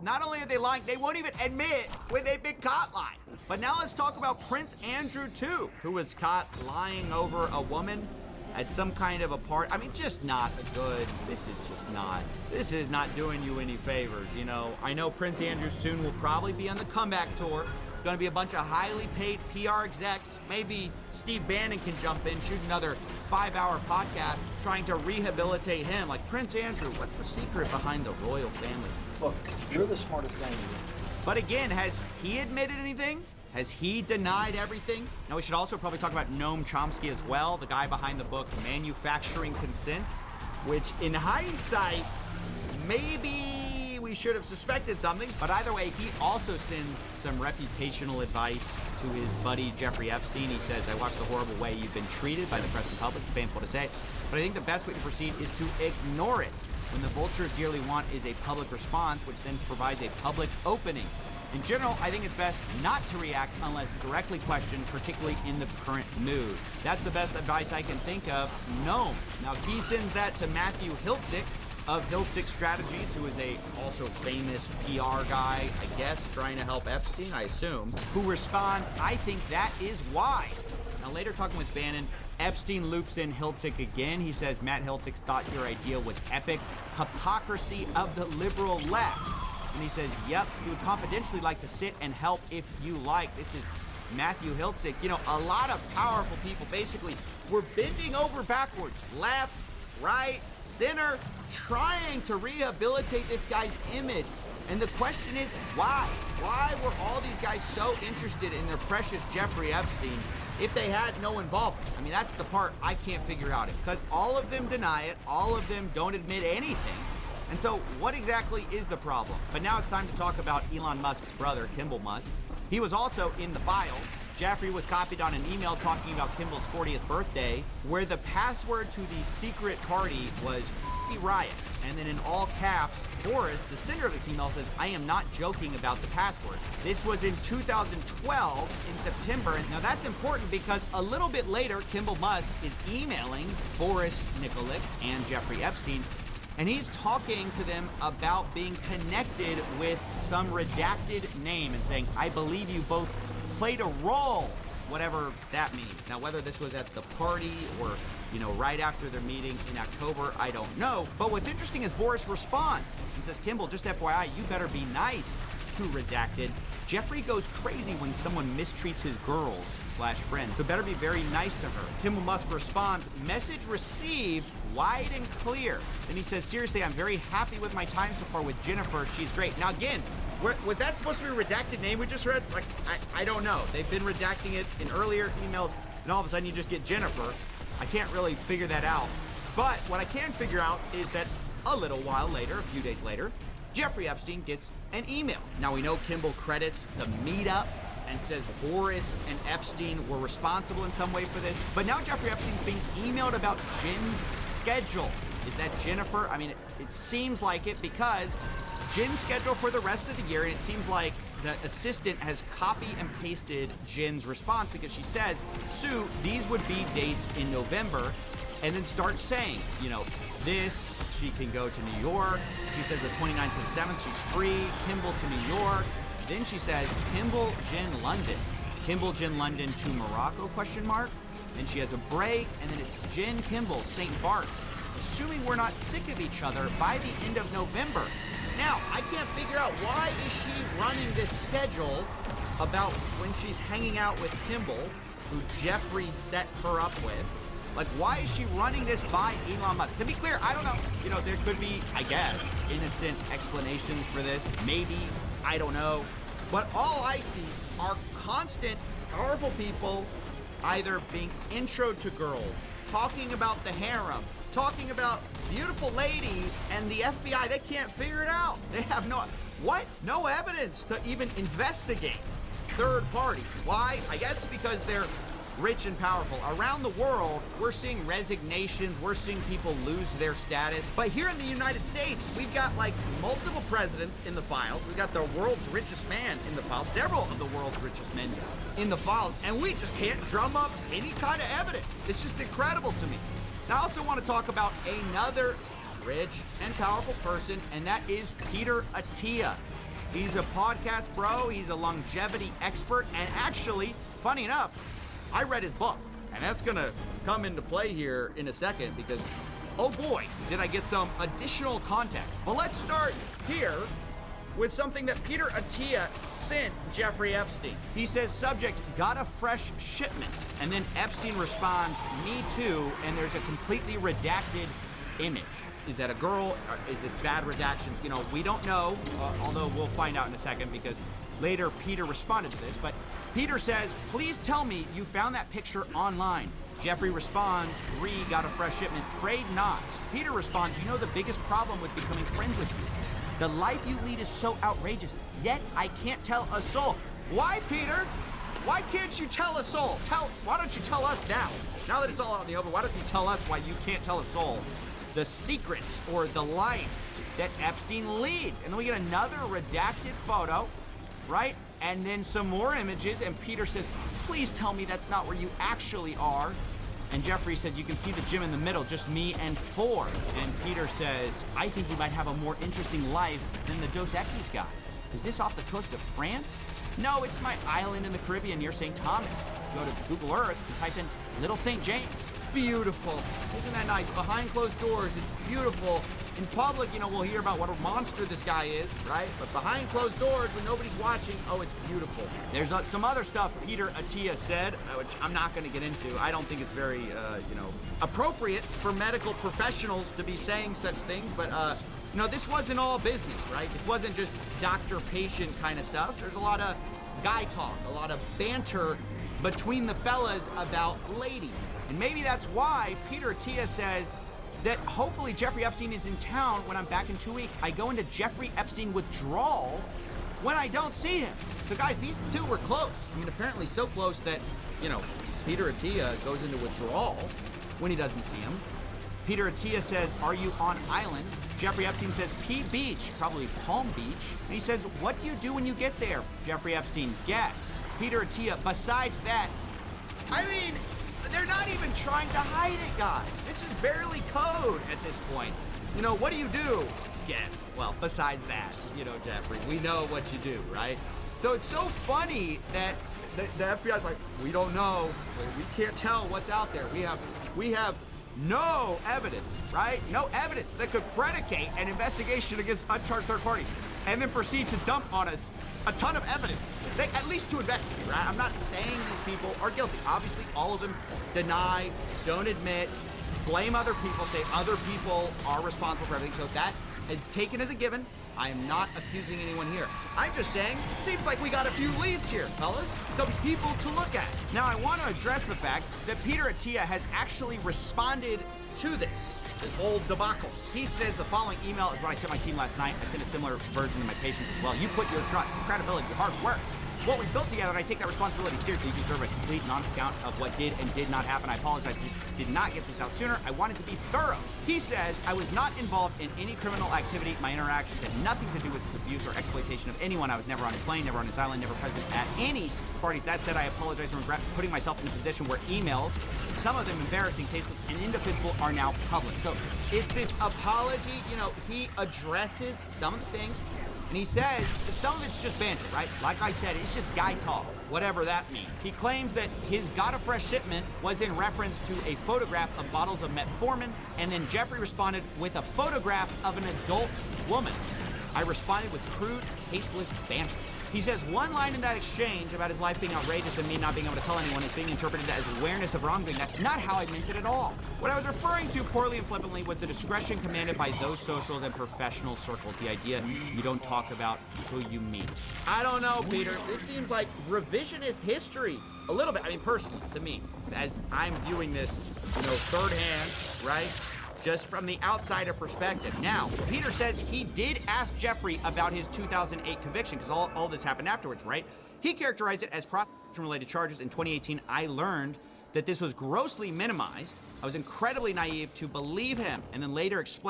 Not only are they lying, they won't even admit when they've been caught lying. But now let's talk about Prince Andrew too, who was caught lying over a woman at some kind of a party. I mean, just not a good, this is not doing you any favors, you know. I know Prince Andrew soon will probably be on the comeback tour. It's gonna be a bunch of highly paid PR execs. Maybe Steve Bannon can jump in, shoot another 5-hour podcast trying to rehabilitate him. Like, Prince Andrew, what's the secret behind the royal family? Look, you're the smartest guy in the room. But again, has he admitted anything? Has he denied everything? Now, we should also probably talk about Noam Chomsky as well, the guy behind the book Manufacturing Consent, which in hindsight, maybe we should have suspected something. But either way, he also sends some reputational advice to his buddy Jeffrey Epstein. He says, I watched the horrible way you've been treated by the press and public. It's painful to say, but I think the best way to proceed is to ignore it. When the vultures dearly want is a public response, which then provides a public opening. In general, I think it's best not to react unless directly questioned, particularly in the current mood. That's the best advice I can think of. No. Now, he sends that to Matthew Hiltzik of Hiltzik Strategies, who is a also famous PR guy, I guess, trying to help Epstein, I assume, who responds, I think that is wise. Now, later talking with Bannon, Epstein loops in Hiltzik again. He says, Matt Hiltzik thought your idea was epic. Hypocrisy of the liberal left. And he says, yep, he would confidentially like to sit and help if you like. This is Matthew Hiltzik. You know, a lot of powerful people basically were bending over backwards, left, right, center, trying to rehabilitate this guy's image. And the question is, why? Why were all these guys so interested in their precious Jeffrey Epstein if they had no involvement? I mean, that's the part I can't figure out. Because all of them deny it, all of them don't admit anything. And so what exactly is the problem? But now it's time to talk about Elon Musk's brother, Kimball Musk. He was also in the files. Jeffrey was copied on an email talking about Kimball's 40th birthday, where the password to the secret party was riot. And then in all caps, Boris, the sender of this email, says, I am not joking about the password. This was in 2012 in September. And now that's important because a little bit later, Kimball Musk is emailing Boris Nikolic and Jeffrey Epstein, and he's talking to them about being connected with some redacted name and saying, I believe you both played a role, whatever that means. Now, whether this was at the party or, you know, right after their meeting in October, I don't know. But what's interesting is Boris responds and says, Kimball, just FYI, you better be nice to redacted. Jeffrey goes crazy when someone mistreats his girls/friends, so better be very nice to her. Kimball Musk responds, message received, wide and clear. Then he says, seriously, I'm very happy with my time so far with Jennifer. She's great. Now again, was that supposed to be a redacted name we just read? Like, I don't know. They've been redacting it in earlier emails, and all of a sudden you just get Jennifer. I can't really figure that out. But what I can figure out is that a little while later, a few days later, Jeffrey Epstein gets an email. Now we know Kimball credits the meetup and says Boris and Epstein were responsible in some way for this. But now Jeffrey Epstein's being emailed about Jen's schedule. Is that Jennifer? I mean, it seems like it because Jen's schedule for the rest of the year, and it seems like the assistant has copy and pasted Jen's response because she says, Sue, these would be dates in November, and then starts saying, you know, this, she can go to New York. She says the 29th and 7th, she's free. Kimball to New York. Then she says, Kimball, Jen, London. Kimball, Jen, London to Morocco, question mark. Then she has a break, and then it's Jen, Kimball, St. Bart's. Assuming we're not sick of each other by the end of November. Now, I can't figure out why is she running this schedule about when she's hanging out with Kimball, who Jeffrey set her up with. Like, why is she running this by Elon Musk? To be clear, I don't know. You know, there could be, I guess, innocent explanations for this. Maybe, I don't know. But all I see are constant, powerful people either being introed to girls, talking about the harem, talking about beautiful ladies, and the FBI, they can't figure it out. They have no evidence to even investigate third parties. Why? I guess because they're rich and powerful. Around the world, we're seeing resignations, we're seeing people lose their status. But here in the United States, we've got like multiple presidents in the files. We've got the world's richest man in the files, several of the world's richest men in the files, and we just can't drum up any kind of evidence. It's just incredible to me. Now, I also want to talk about another rich and powerful person, and that is Peter Attia. He's a podcast bro. He's a longevity expert. And actually, funny enough, I read his book. And that's going to come into play here in a second because, oh boy, did I get some additional context. But let's start here with something that Peter Attia sent Jeffrey Epstein. He says, subject, got a fresh shipment. And then Epstein responds, me too, and there's a completely redacted image. Is that a girl? Is this bad redactions? You know, we don't know, although we'll find out in a second because later Peter responded to this. But Peter says, please tell me you found that picture online. Jeffrey responds, got a fresh shipment, afraid not. Peter responds, you know the biggest problem with becoming friends with you? The life you lead is so outrageous, yet I can't tell a soul. Why, Peter? Why can't you tell a soul? Why don't you tell us now? Now that it's all out in the open, why don't you tell us why you can't tell a soul the secrets or the life that Epstein leads? And then we get another redacted photo, right? And then some more images, and Peter says, please tell me that's not where you actually are. And Jeffrey says, you can see the gym in the middle, just me and 4. And Peter says, I think you might have a more interesting life than the Dos Equis guy. Is this off the coast of France? No, it's my island in the Caribbean near St. Thomas. Go to Google Earth and type in Little St. James. Beautiful. Isn't that nice? Behind closed doors, it's beautiful. In public, you know, we'll hear about what a monster this guy is, right? But behind closed doors, when nobody's watching, oh, it's beautiful. There's some other stuff Peter Attia said, which I'm not going to get into. I don't think it's very, appropriate for medical professionals to be saying such things. But, this wasn't all business, right? This wasn't just doctor-patient kind of stuff. There's a lot of guy talk, a lot of banter between the fellas about ladies. And maybe that's why Peter Attia says that hopefully Jeffrey Epstein is in town when I'm back in 2 weeks. I go into Jeffrey Epstein withdrawal when I don't see him. So guys, these two were close. I mean, apparently so close that, Peter Attia goes into withdrawal when he doesn't see him. Peter Attia says, are you on island? Jeffrey Epstein says, P Beach, probably Palm Beach. And he says, what do you do when you get there? Jeffrey Epstein, guess. Peter Attia, besides that, I mean, they're not even trying to hide it, guys. This is barely code at this point. What do you do? Guess. Well, besides that, Jeffrey, we know what you do, right? So it's so funny that the FBI's like, we don't know. We can't tell what's out there. We have no evidence, right? No evidence that could predicate an investigation against uncharged third parties and then proceed to dump on us a ton of evidence, at least to investigate, right? I'm not saying these people are guilty. Obviously, all of them deny, don't admit, blame other people, say other people are responsible for everything. So that is taken as a given. I am not accusing anyone here. I'm just saying, seems like we got a few leads here, fellas. Some people to look at. Now, I want to address the fact that Peter Attia has actually responded to this whole debacle. He says the following email is what I sent my team last night. I sent a similar version to my patients as well. You put your trust, credibility, your hard work, what we built together, and I take that responsibility seriously. You deserve a complete and honest account of what did and did not happen. I apologize if did not get this out sooner. I wanted to be thorough. He says, I was not involved in any criminal activity. My interactions had nothing to do with abuse or exploitation of anyone. I was never on a plane, never on his island, never present at any parties. That said, I apologize and regret putting myself in a position where emails, some of them embarrassing, tasteless, and indefensible, are now public. So it's this apology. He addresses some of the things, and he says that some of it's just banter, right? Like I said, it's just guy talk, whatever that means. He claims that his got a fresh shipment was in reference to a photograph of bottles of metformin, and then Jeffrey responded with a photograph of an adult woman. I responded with crude, tasteless banter. He says one line in that exchange about his life being outrageous and me not being able to tell anyone is being interpreted as awareness of wrongdoing. That's not how I meant it at all. What I was referring to poorly and flippantly was the discretion commanded by those socials and professional circles. The idea you don't talk about who you meet. I don't know, Peter. This seems like revisionist history. A little bit. I mean, personally, to me, as I'm viewing this, third hand, right? Just from the outsider perspective. Now, Peter says he did ask Jeffrey about his 2008 conviction, because all this happened afterwards, right? He characterized it as prostitution-related charges. In 2018, I learned that this was grossly minimized. I was incredibly naive to believe him, and then later explained